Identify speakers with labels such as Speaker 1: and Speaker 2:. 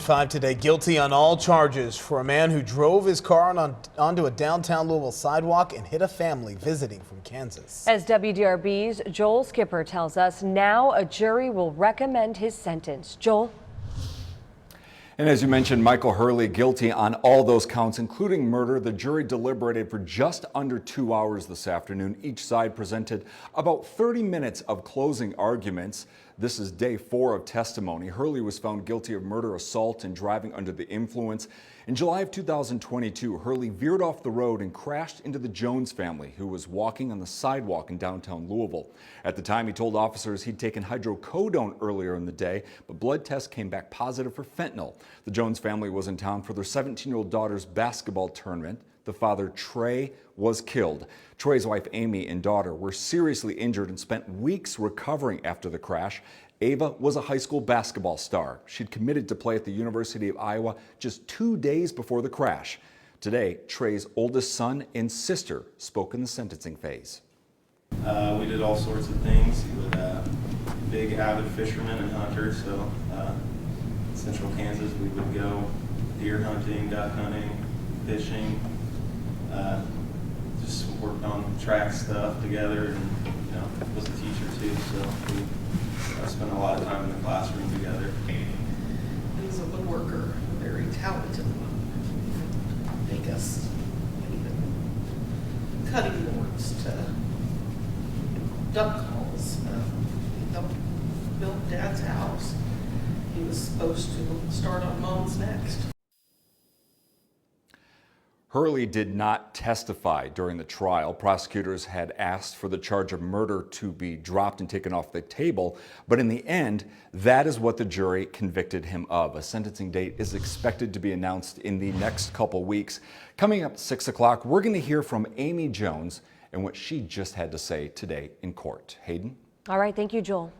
Speaker 1: 5 today, guilty on all charges for a man who drove his car onto a downtown Louisville sidewalk and hit a family visiting from Kansas.
Speaker 2: As WDRB's Joel Skipper tells us, now a jury will recommend his sentence. Joel?
Speaker 3: And as you mentioned, Michael Hurley guilty on all those counts, including murder. The jury deliberated for just under 2 hours this afternoon. Each side presented about 30 minutes of closing arguments. This is day 4 of testimony. Hurley was found guilty of murder, assault, and driving under the influence. In July of 2022, Hurley veered off the road and crashed into the Jones family, who was walking on the sidewalk in downtown Louisville. At the time, he told officers he'd taken hydrocodone earlier in the day, but blood tests came back positive for fentanyl. The Jones family was in town for their 17-year-old daughter's basketball tournament. The father, Trey, was killed. Trey's wife, Amy, and daughter were seriously injured and spent weeks recovering after the crash. Ava was a high school basketball star. She'd committed to play at the University of Iowa just 2 days before the crash. Today, Trey's oldest son and sister spoke in the sentencing phase.
Speaker 4: We did all sorts of things. He was big avid fisherman and hunter, so central Kansas we would go deer hunting, duck hunting, fishing, just worked on track stuff together, and was a teacher too, so we spent a lot of time in the classroom together.
Speaker 5: He was a woodworker, very talented one. Make us even cutting boards to duck calls. He helped build Dad's house. He was supposed to start on Mom's next.
Speaker 3: Hurley did not testify during the trial. Prosecutors had asked for the charge of murder to be dropped and taken off the table, but in the end, that is what the jury convicted him of. A sentencing date is expected to be announced in the next couple weeks. Coming up at 6 o'clock, we're going to hear from Amy Jones and what she just had to say today in court. Hayden?
Speaker 2: All right, thank you, Joel.